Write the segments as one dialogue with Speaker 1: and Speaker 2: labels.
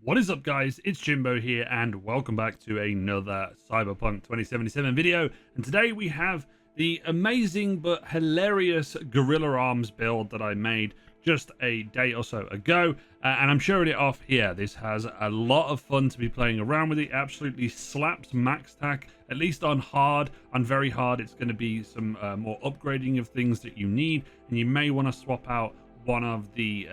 Speaker 1: What is up, guys? It's Jimbo here, and welcome back to another Cyberpunk 2077 video. And today we have the amazing but hilarious Gorilla Arms build that I made just a day or so ago, and I'm showing it off here. This has a lot of fun to be playing around with. It absolutely slaps MAXTACH, at least on hard. On very hard, it's going to be some more upgrading of things that you need, and you may want to swap out one of the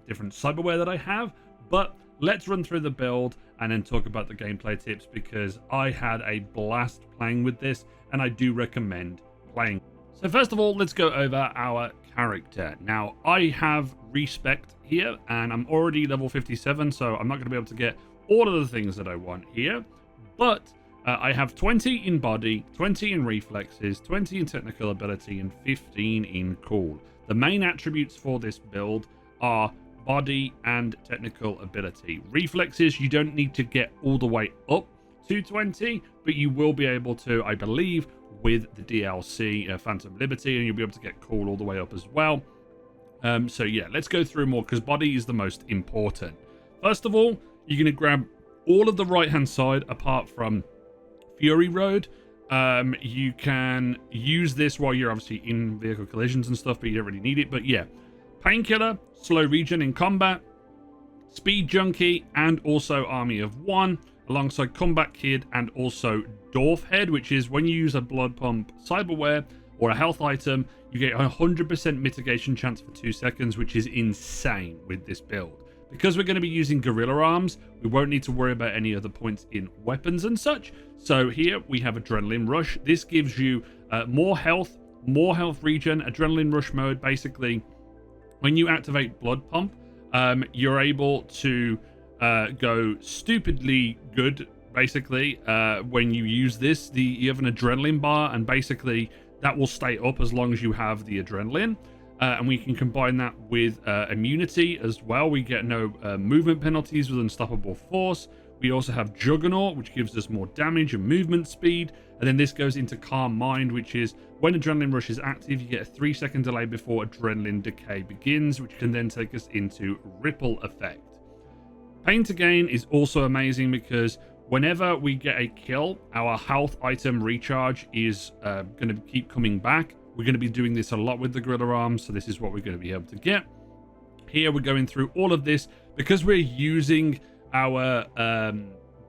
Speaker 1: different cyberware that I have, but let's run through the build and then talk about the gameplay tips, because I had a blast playing with this and I do recommend playing. So first of all, let's go over our character. Now, I have respect here and I'm already level 57, so I'm not going to be able to get all of the things that I want here, but I have 20 in body, 20 in reflexes, 20 in technical ability, and 15 in cool. The main attributes for this build are body and technical ability. Reflexes, you don't need to get all the way up to 20, but you will be able to, I believe, with the DLC Phantom Liberty, and you'll be able to get cool all the way up as well. So yeah, let's go through more, because body is the most important. First of all, you're going to grab all of the right hand side apart from Fury Road. You can use this while you're obviously in vehicle collisions and stuff, but you don't really need it. But yeah, Painkiller, slow regen in combat, Speed Junkie, and also Army of One, alongside Combat Kid and also Dwarf Head, which is when you use a blood pump cyberware or a health item, you get a 100% mitigation chance for 2 seconds, which is insane with this build. Because we're going to be using Gorilla Arms, we won't need to worry about any other points in weapons and such. So here we have Adrenaline Rush. This gives you more health regen. Adrenaline Rush mode, basically, when you activate blood pump, you're able to go stupidly good, basically, when you use this. You have an adrenaline bar, and basically that will stay up as long as you have the adrenaline. And we can combine that with immunity as well. We get no movement penalties with Unstoppable Force. We also have Juggernaut, which gives us more damage and movement speed. And then this goes into Calm Mind, which is when Adrenaline Rush is active, you get a 3-second delay before Adrenaline Decay begins, which can then take us into Ripple Effect. Pain to Gain is also amazing, because whenever we get a kill, our health item recharge is going to keep coming back. We're going to be doing this a lot with the Gorilla Arms, so this is what we're going to be able to get. Here we're going through all of this. Because we're using our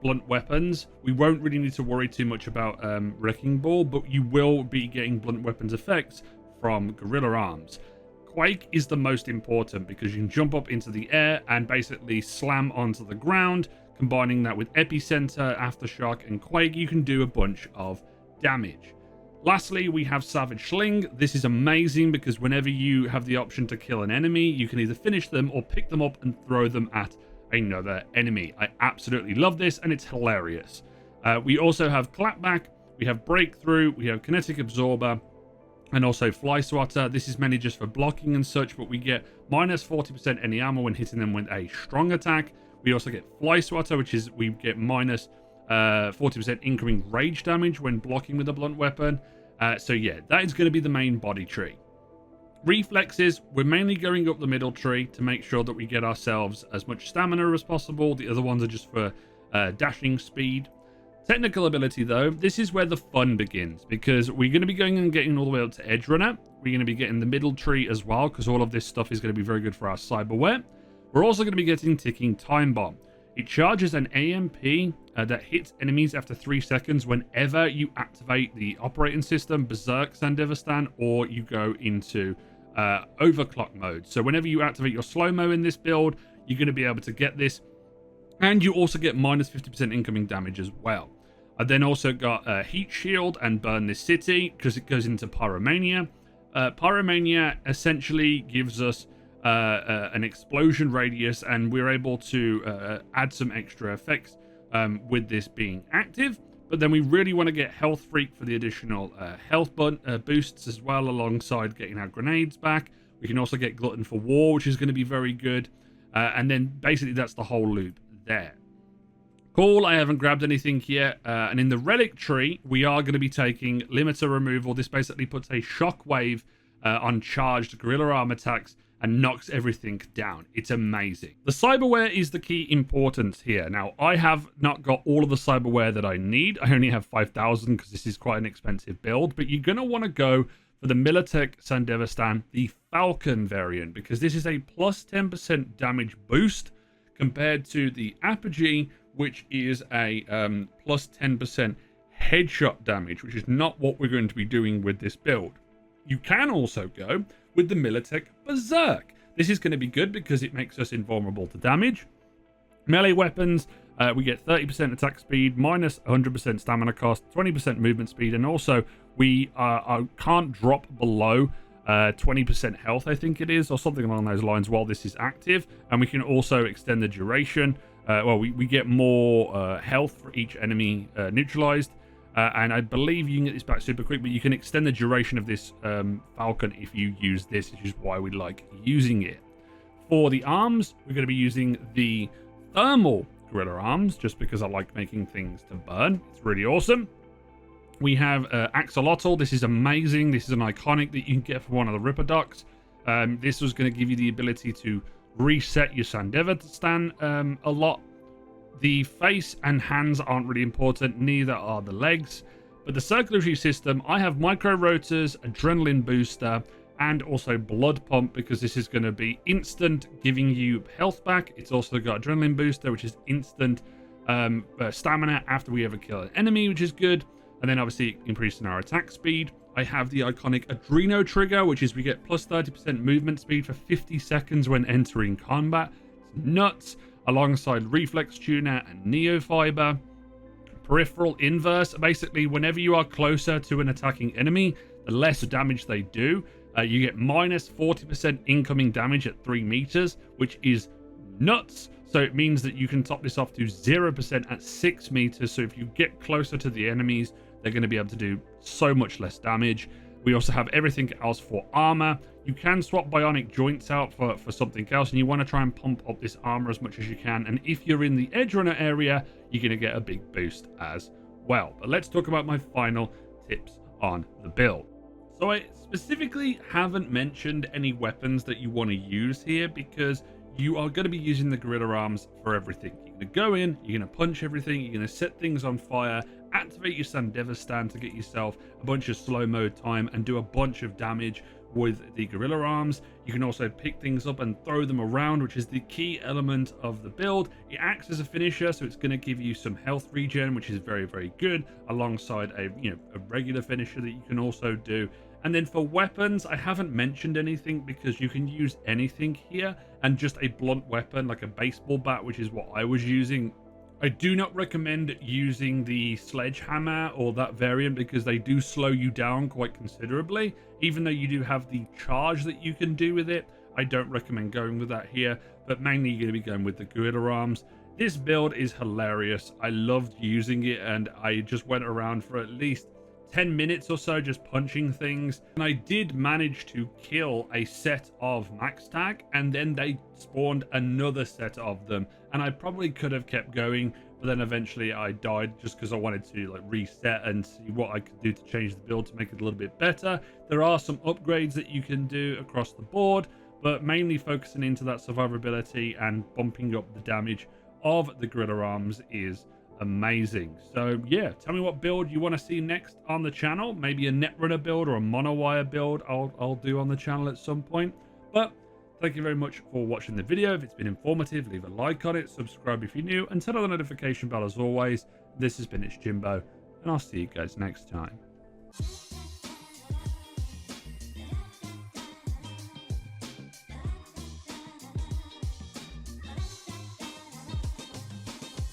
Speaker 1: blunt weapons, we won't really need to worry too much about Wrecking Ball, but you will be getting blunt weapons effects from Gorilla Arms. Quake is the most important, because you can jump up into the air and basically slam onto the ground. Combining that with Epicenter, Aftershock, and Quake, you can do a bunch of damage. Lastly, we have Savage Sling. This is amazing, because whenever you have the option to kill an enemy, you can either finish them or pick them up and throw them at another enemy. I absolutely love this, and it's hilarious. We also have Clapback, we have Breakthrough, we have Kinetic Absorber, and also Fly Swatter. This is mainly just for blocking and such, but we get minus 40% any ammo when hitting them with a strong attack. We also get Fly Swatter, which is we get minus 40% incoming rage damage when blocking with a blunt weapon. So yeah, that is going to be the main body tree. Reflexes, we're mainly going up the middle tree to make sure that we get ourselves as much stamina as possible. The other ones are just for dashing speed. Technical ability, though, this is where the fun begins, because we're going to be going and getting all the way up to Edge Runner. We're going to be getting the middle tree as well, because all of this stuff is going to be very good for our cyberware. We're also going to be getting Ticking Time Bomb. It charges an AMP that hits enemies after 3 seconds whenever you activate the operating system, Berserk Sandevistan, or you go into overclock mode. So whenever you activate your slow-mo in this build, you're going to be able to get this. And you also get minus 50% incoming damage as well. I then also got Heat Shield and Burn This City, because it goes into Pyromania. Pyromania essentially gives us an explosion radius, and we're able to add some extra effects with this being active. But then we really want to get Health Freak for the additional health boosts as well, alongside getting our grenades back. We can also get Glutton for War, which is going to be very good. And then basically that's the whole loop there. Cool, I haven't grabbed anything yet. And in the Relic Tree, we are going to be taking Limiter Removal. This basically puts a shockwave on charged Gorilla Arm attacks and knocks everything down. It's amazing. The cyberware is the key importance here. Now, I have not got all of the cyberware that I need. I only have 5,000 because this is quite an expensive build, but you're going to want to go for the Militech Sandevistan, the Falcon variant, because this is a plus 10% damage boost compared to the Apogee, which is a plus 10% headshot damage, which is not what we're going to be doing with this build. You can also go with the Militech Berserk. This is going to be good because it makes us invulnerable to damage. Melee weapons, we get 30% attack speed, minus 100% stamina cost, 20% movement speed, and also we can't drop below 20% health, I think it is, or something along those lines while this is active. And we can also extend the duration. We get more health for each enemy neutralized. And I believe you can get this back super quick, but you can extend the duration of this Falcon if you use this, which is why we like using it. For the arms, we're going to be using the thermal gorilla arms, just because I like making things to burn. It's really awesome. We have Axolotl. This is amazing. This is an iconic that you can get for one of the Ripper Ducks. This was going to give you the ability to reset your Sandevistan a lot. The face and hands aren't really important, neither are the legs. But the circulatory system, I have micro rotors, adrenaline booster, and also blood pump, because this is going to be instant, giving you health back. It's also got adrenaline booster, which is instant stamina after we ever kill an enemy, which is good. And then obviously increasing our attack speed. I have the iconic Adreno trigger, which is we get plus 30% movement speed for 50 seconds when entering combat. It's nuts. Alongside Reflex Tuner and Neofiber. Peripheral Inverse. Basically, whenever you are closer to an attacking enemy, the less damage they do. You get minus 40% incoming damage at 3 meters, which is nuts. So it means that you can top this off to 0% at 6 meters. So if you get closer to the enemies, they're going to be able to do so much less damage. We also have everything else for armor. You can swap bionic joints out for something else, and you want to try and pump up this armor as much as you can. And if you're in the edge runner area, you're going to get a big boost as well. But let's talk about my final tips on the build. So I specifically haven't mentioned any weapons that you want to use here, because you are going to be using the gorilla arms for everything. You're going to go in, you're going to punch everything, you're going to set things on fire, activate your Sandevistan to get yourself a bunch of slow mode time and do a bunch of damage with the gorilla arms. You can also pick things up and throw them around, which is the key element of the build. It acts as a finisher, so it's going to give you some health regen, which is very, very good, alongside a regular finisher that you can also do. And then for weapons, I haven't mentioned anything because you can use anything here, and just a blunt weapon like a baseball bat, which is what I was using. I do not recommend using the sledgehammer or that variant because they do slow you down quite considerably. Even though you do have the charge that you can do with it, I don't recommend going with that here, but mainly you're going to be going with the gorilla arms. This build is hilarious. I loved using it, and I just went around for at least 10 minutes or so just punching things, and I did manage to kill a set of MAXTACH, and then they spawned another set of them, and I probably could have kept going, but then eventually I died just because I wanted to reset and see what I could do to change the build to make it a little bit better. There are some upgrades that you can do across the board, but mainly focusing into that survivability and bumping up the damage of the gorilla arms is amazing. So yeah, tell me what build you want to see next on the channel. Maybe a netrunner build or a monowire build I'll do on the channel at some point. But thank you very much for watching the video. If it's been informative, leave a like on it, subscribe if you're new, and turn on the notification bell as always. This has been It's Jimbo, and I'll see you guys next time.